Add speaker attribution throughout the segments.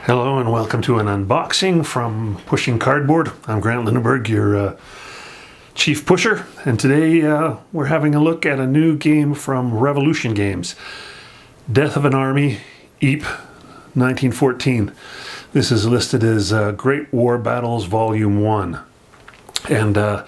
Speaker 1: Hello and welcome to an unboxing from Pushing Cardboard. I'm Grant Lindenberg, your chief pusher, and today we're having a look at a new game from Revolution Games, Death of an Army, Ypres, 1914. This is listed as Great War Battles Volume 1. And I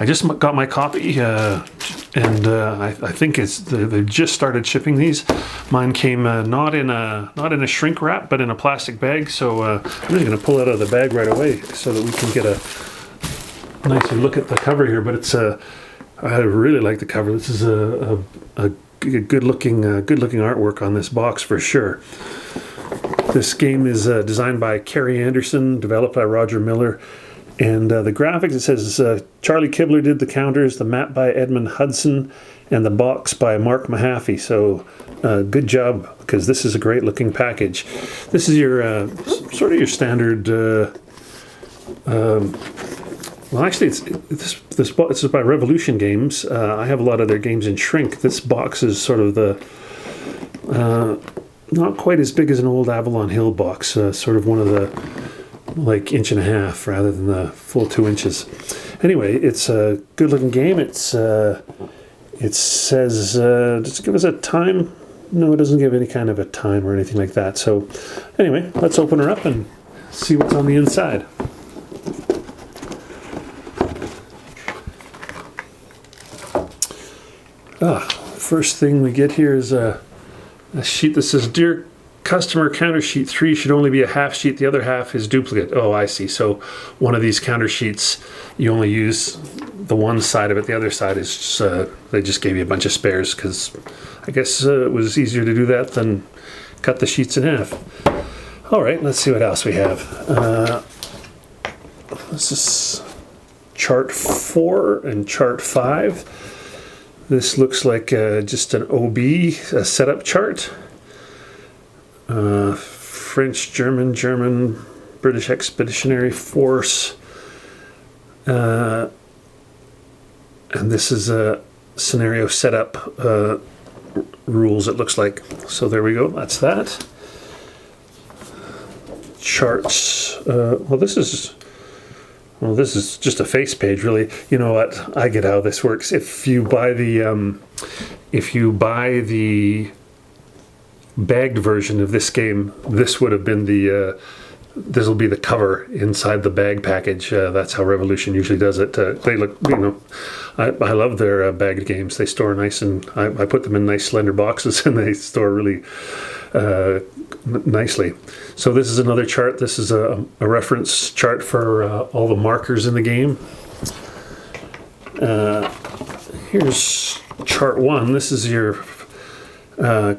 Speaker 1: just got my copy, and I think they've just started shipping these. Mine came not in a shrink wrap, but in a plastic bag. So I'm just going to pull it out of the bag right away so that we can get a nicer look at the cover here. But it's I really like the cover. This is a good looking artwork on this box for sure. This game is designed by Kerry Anderson, developed by Roger Miller. And the graphics, it says Charlie Kibler did the counters, the map by Edmund Hudson, and the box by Mark Mahaffey. So good job, because this is a great looking package. This is your sort of your standard. Well, actually, this is by Revolution Games. I have a lot of their games in shrink. This box is sort of the not quite as big as an old Avalon Hill box. Sort of one of the like 1.5 inches rather than the full 2 inches. Anyway, it's a good looking game. It says, does it give us a time? No, it doesn't give any kind of a time or anything like that. So anyway, let's open her up and see what's on the inside. First thing we get here is a sheet that says, "Dear Customer, counter sheet 3 should only be a half sheet. The other half is duplicate." Oh, I see. So one of these counter sheets, you only use the one side of it. The other side is just, they just gave you a bunch of spares because I guess it was easier to do that than cut the sheets in half. All right, let's see what else we have. This is chart 4 and chart 5. This looks like just an OB, a setup chart. French, German, British Expeditionary Force. And this is a scenario setup rules, it looks like. So there we go, that's that. Charts. This is just a face page, really. You know what? I get how this works. If you buy the bagged version of this game, this would have been this will be the cover inside the bag package. That's how Revolution usually does it. They look, I love their bagged games. They store nice, and I put them in nice slender boxes, and they store really nicely. So this is another chart. This is a reference chart for all the markers in the game. Here's chart 1. This is your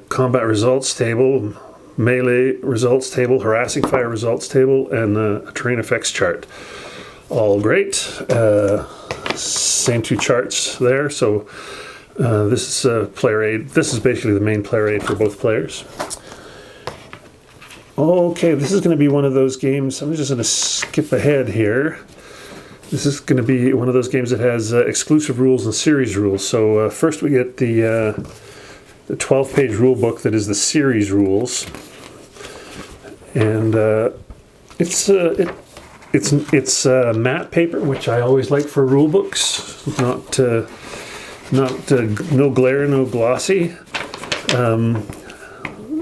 Speaker 1: combat results table, melee results table, harassing fire results table, and a terrain effects chart. All great. Same two charts there. So this is player aid. This is basically the main player aid for both players. Okay, this is going to be one of those games. I'm just going to skip ahead here. This is going to be one of those games that has exclusive rules and series rules. So first we get the 12-page rule book that is the series rules, and it's matte paper, which I always like for rule books. No glare, no glossy.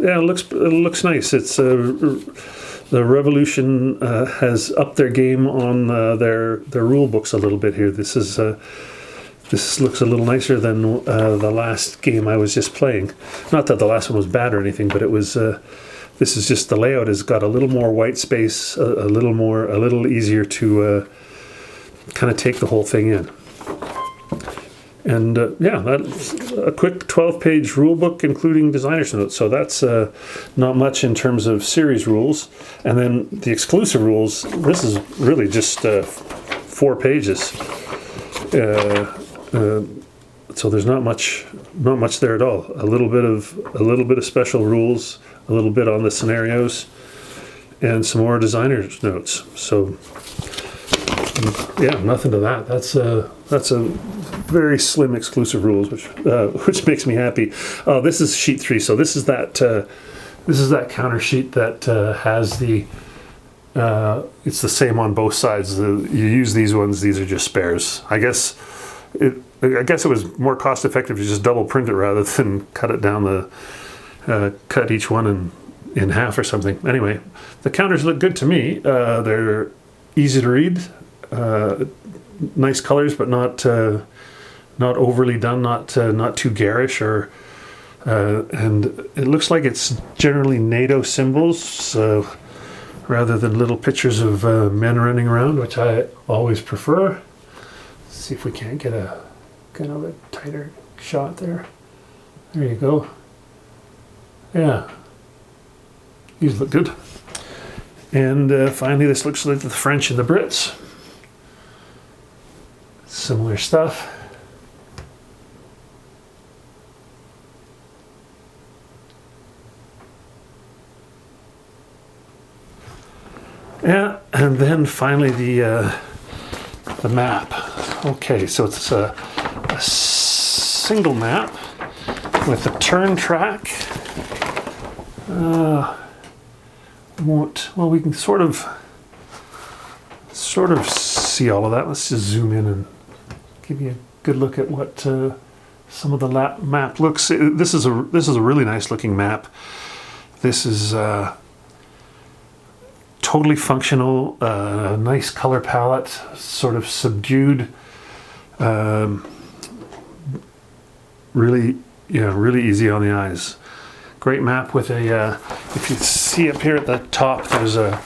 Speaker 1: Yeah, it looks nice. It's the Revolution has upped their game on their rule books a little bit here. This looks a little nicer than the last game I was just playing. Not that the last one was bad or anything, but it was. This is just, the layout has got a little more white space, a little easier to kind of take the whole thing in. And yeah, that's a quick 12-page rule book, including designer's notes. So that's not much in terms of series rules. And then the exclusive rules. This is really just 4 pages. So there's not much there at all. A little bit of special rules, a little bit on the scenarios, and some more designer's notes. So yeah, nothing to that. That's a very slim exclusive rules, which makes me happy. This is sheet 3, so this is that This is that counter sheet that has the. It's the same on both sides. You use these ones; these are just spares. I guess it was more cost effective to just double print it rather than cut it down cut each one in half or something. Anyway, the counters look good to me. They're easy to read, nice colors, but not overly done, not too garish, and it looks like it's generally NATO symbols rather than little pictures of men running around, which I always prefer. Let's see if we can't get a kind of a tighter shot there. There you go. Yeah, these look good. And finally, this looks like the French and the Brits. Similar stuff. Yeah, and then finally the map. Okay, so it's a single map with a turn track. We can sort of see all of that. Let's just zoom in and give you a good look at what some of the map looks. This is a really nice looking map. This is totally functional, nice color palette, sort of subdued, really easy on the eyes. Great map with a, if you see up here at the top, there's a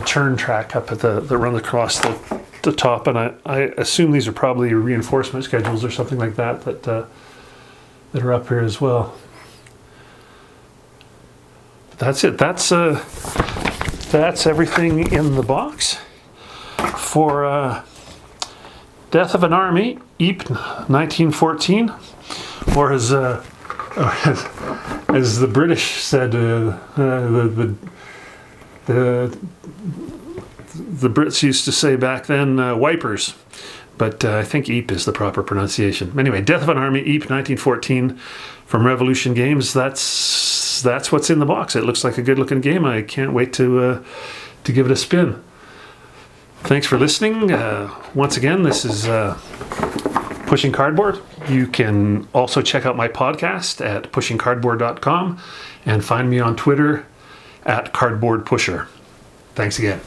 Speaker 1: turn track up at that runs across the top, and I assume these are probably reinforcement schedules or something like that are up here as well. But that's it. That's everything in the box for Death of an Army, Ypres, 1914, or as the British said, the Brits used to say back then, wipers. But I think Ypres is the proper pronunciation. Anyway, Death of an Army, Ypres, 1914, from Revolution Games. That's what's in the box. It looks like a good-looking game. I can't wait to give it a spin. Thanks for listening. Once again, this is Pushing Cardboard. You can also check out my podcast at pushingcardboard.com and find me on Twitter at cardboardpusher. Thanks again.